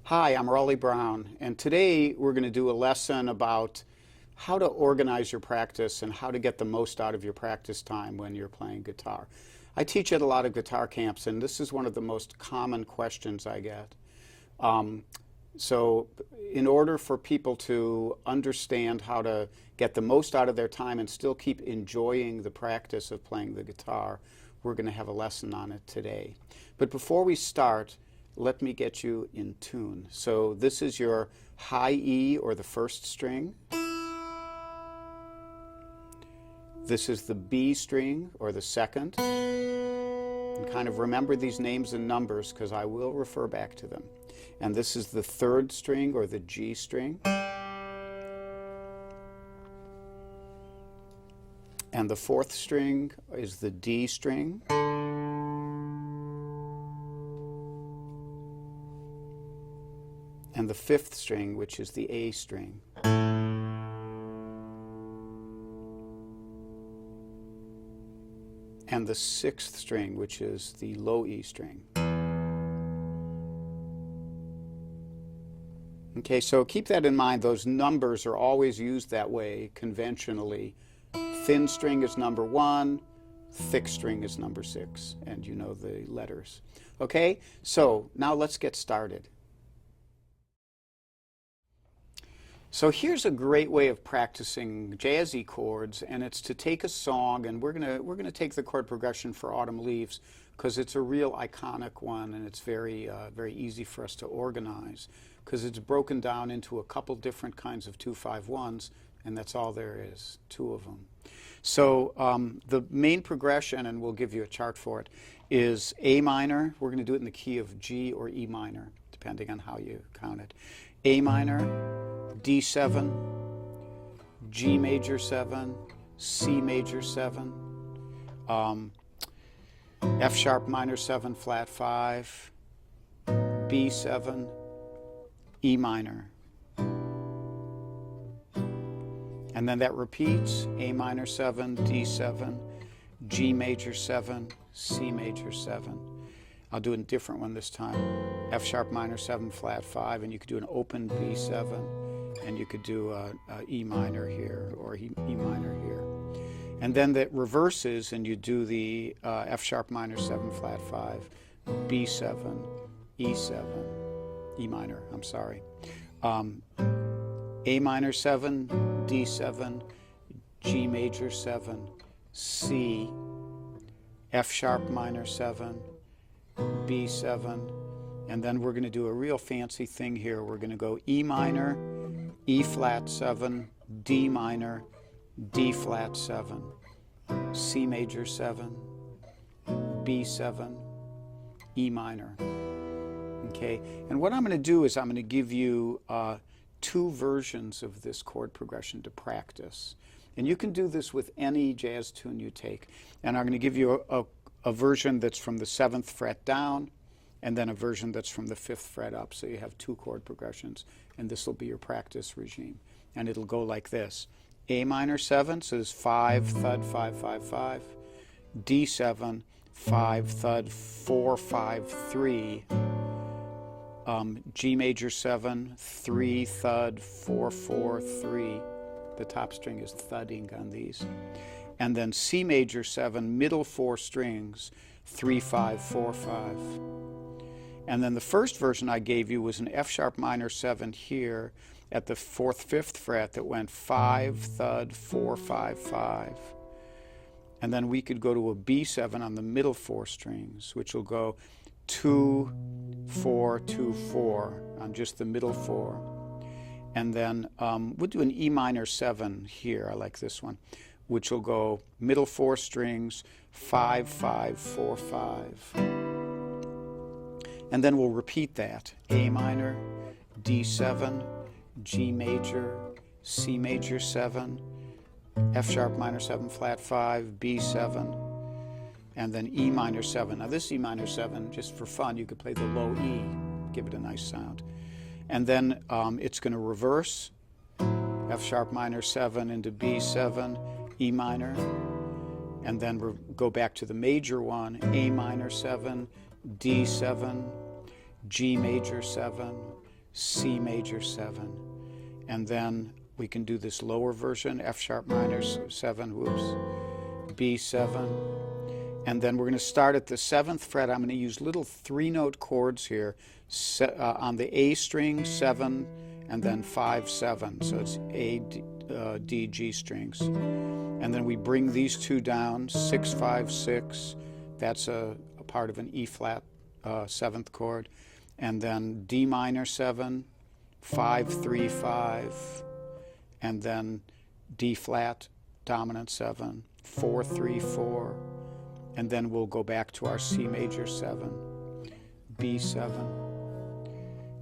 Hi, I'm Raleigh Brown, and today we're going to do a lesson about how to organize your practice and how to get the most out of your practice time when you're playing guitar. I teach at a lot of guitar camps, and this is one of the most common questions I get. So in order for people to understand how to get the most out of their time and still keep enjoying the practice of playing the guitar, we're going to have a lesson on it today. But before we start, let me get you in tune. So this is your high E, or the first string. This is the B string, or the second. And kind of remember these names and numbers because I will refer back to them. And this is the third string, or the G string. And the fourth string is the D string. And the fifth string, which is the A string. And the sixth string, which is the low E string. Okay, so keep that in mind. Those numbers are always used that way conventionally. Thin string is number 1, thick string is number 6, and you know the letters. Okay, so now let's get started. So here's a great way of practicing jazzy chords, and it's to take a song, and we're gonna take the chord progression for Autumn Leaves because it's a real iconic one, and it's very easy for us to organize because it's broken down into a couple different kinds of 2-5-1s, and that's all there is, 2 of them. So the main progression, and we'll give you a chart for it, is A minor. We're going to do it in the key of G or E minor, depending on how you count it. A minor, D7, G major 7, C major 7, F sharp minor 7 flat 5, B7, E minor. And then that repeats, A minor 7, D7, G major 7, C major 7. I'll do a different one this time. F sharp minor 7 flat 5, and you could do an open B7, and you could do E minor here, or E minor here. And then that reverses, and you do the F sharp minor 7 flat 5, B7, E7, E minor, I'm sorry. A minor 7, D7, G major 7, C, F sharp minor 7, B7, and then we're going to do a real fancy thing here. We're going to go E minor, E flat 7, D minor, D flat 7, C major 7, B7, E minor. Okay, and what I'm going to do is I'm going to give you 2 versions of this chord progression to practice. And you can do this with any jazz tune you take. And I'm going to give you a version that's from the 7th fret down, and then a version that's from the 5th fret up. So you have 2 chord progressions, and this will be your practice regime. And it'll go like this. A minor 7, so it's 5, thud, 5, 5, 5. D7, 5, thud, 4, 5, 3. G major 7, 3, thud, 4, 4, 3. The top string is thudding on these. And then C major 7, middle 4 strings, 3, 5, 4, 5. And then the first version I gave you was an F sharp minor 7 here at the 4th, 5th fret that went 5, thud, 4, 5, 5. And then we could go to a B7 on the middle 4 strings, which will go 2, 4, 2, 4 on just the middle 4. And then we'll do an E minor 7 here. I like this one, which will go middle 4 strings, 5, 5, 4, 5. And then we'll repeat that. A minor, D7, G major, C major 7, F sharp minor 7 flat 5, B7, and then E minor 7. Now this E minor 7, just for fun, you could play the low E, give it a nice sound. And then it's going to reverse, F sharp minor 7 into B7, E minor, and then we'll go back to the major one, A minor 7, D7, G major 7, C major 7. And then we can do this lower version, F sharp minor 7, whoops, B7. And then we're going to start at the 7th fret. I'm going to use little 3-note chords here on the A string, 7, and then 5, 7. So it's A, D, G strings. And then we bring these two down, 6, 5, 6. That's a part of an E flat 7th chord. And then D minor 7, 5, 3, 5. And then D flat dominant 7, 4, 3, 4. And then we'll go back to our C major 7, B7,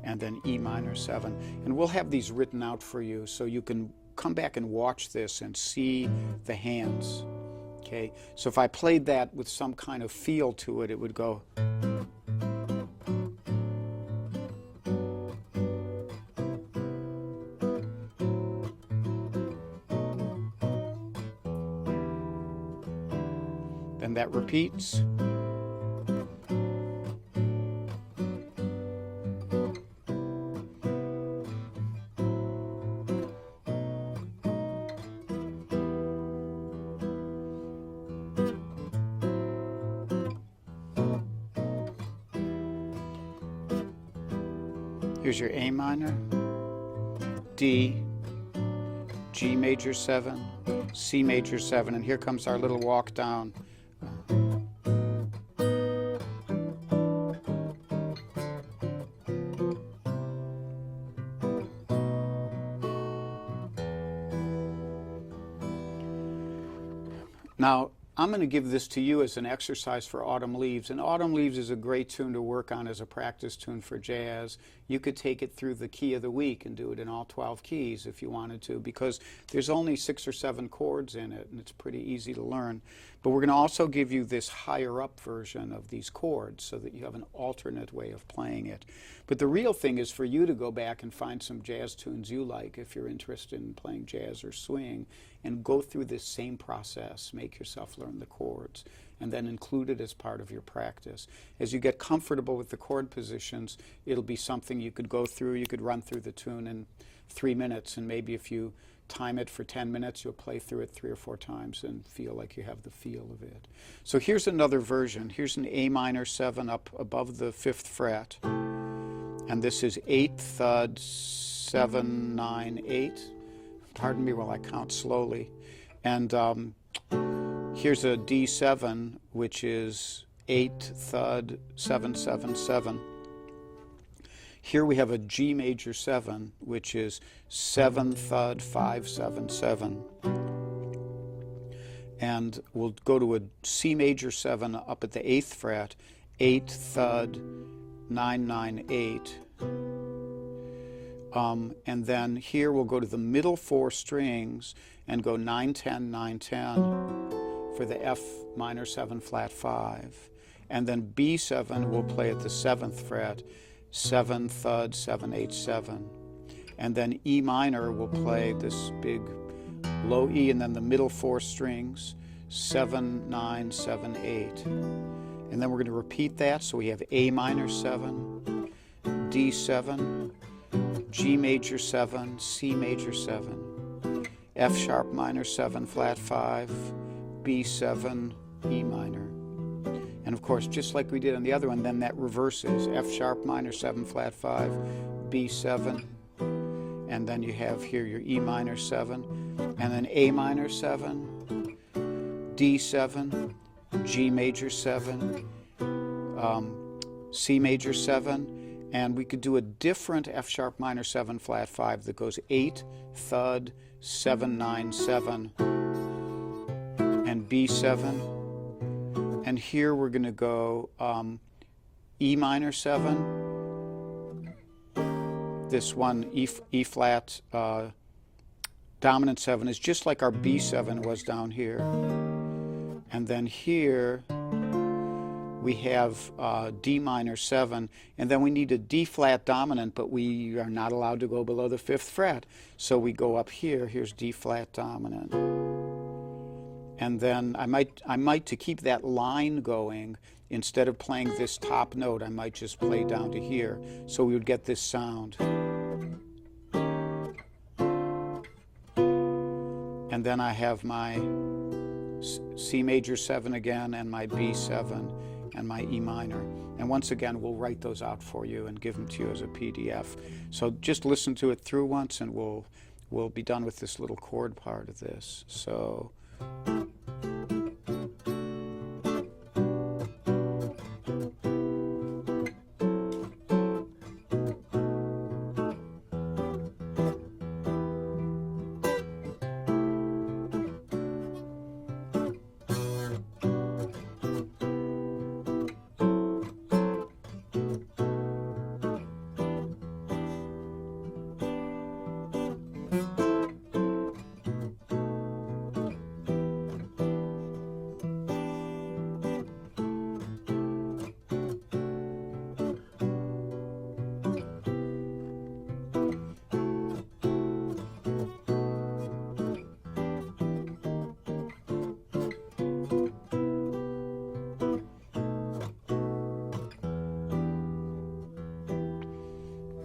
and then E minor 7. And we'll have these written out for you so you can come back and watch this and see the hands. Okay? So if I played that with some kind of feel to it, it would go. Then that repeats. Here's your A minor, D, G major 7, C major 7, and here comes our little walk down. Now, I'm going to give this to you as an exercise for Autumn Leaves. And Autumn Leaves is a great tune to work on as a practice tune for jazz. You could take it through the key of the week and do it in all 12 keys if you wanted to, because there's only 6 or 7 chords in it, and it's pretty easy to learn. But we're going to also give you this higher up version of these chords so that you have an alternate way of playing it. But the real thing is for you to go back and find some jazz tunes you like if you're interested in playing jazz or swing, and go through this same process. Make yourself learn the chords and then include it as part of your practice. As you get comfortable with the chord positions, it'll be something you could go through. You could run through the tune in 3 minutes, and maybe if you time it for 10 minutes, you'll play through it 3 or 4 times and feel like you have the feel of it. So here's another version. Here's an A minor 7 up above the 5th fret. And this is 8 thud 7 9 8. Pardon me while I count slowly. And here's a D7, which is 8 thud 7 7 7. Here we have a G major 7, which is 7 thud 5 7 7. And we'll go to a C major 7 up at the 8th fret, 8 thud 9 9 8. And then here we'll go to the middle 4 strings and go 9 10 9 10 for the F minor 7 flat 5. And then B7 we'll play at the 7th fret, 7 thud 7 8 7. And then E minor we'll play this big low E and then the middle 4 strings, 7 9 7 8. And then we're going to repeat that, so we have A minor 7, D7, G major 7, C major 7, F sharp minor 7 flat 5, B7, E minor. And of course, just like we did on the other one, then that reverses, F sharp minor 7 flat 5, B7, and then you have here your E minor 7, and then A minor 7, D7, G major 7, C major 7, and we could do a different F sharp minor 7 flat 5 that goes 8 thud 7 9 7 and B7. And here we're going to go E minor 7, this one E flat dominant 7 is just like our B7 was down here. And then here we have D minor 7, and then we need a D flat dominant, but we are not allowed to go below the 5th fret. So we go up here, here's D flat dominant. And then I might to keep that line going, instead of playing this top note, I might just play down to here. So we would get this sound. and then I have my C major 7 again, and my B7, and my E minor. And once again, we'll write those out for you and give them to you as a PDF. So just listen to it through once, and we'll be done with this little chord part of this. So.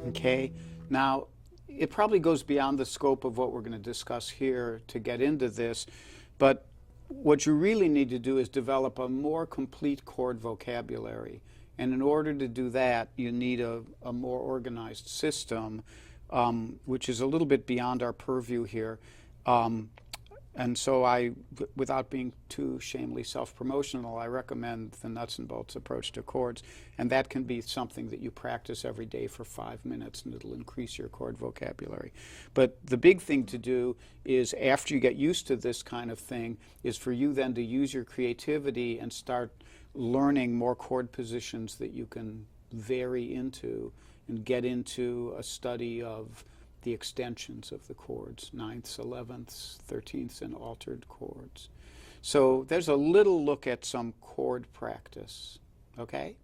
Okay, now it probably goes beyond the scope of what we're going to discuss here to get into this, but what you really need to do is develop a more complete chord vocabulary. And in order to do that, you need a more organized system, which is a little bit beyond our purview here. And so without being too shamefully self-promotional, I recommend the nuts and bolts approach to chords. And that can be something that you practice every day for 5 minutes, and it'll increase your chord vocabulary. But the big thing to do is, after you get used to this kind of thing, is for you then to use your creativity and start learning more chord positions that you can vary into and get into a study of the extensions of the chords, 9ths, 11ths, 13ths, and altered chords. So there's a little look at some chord practice, okay?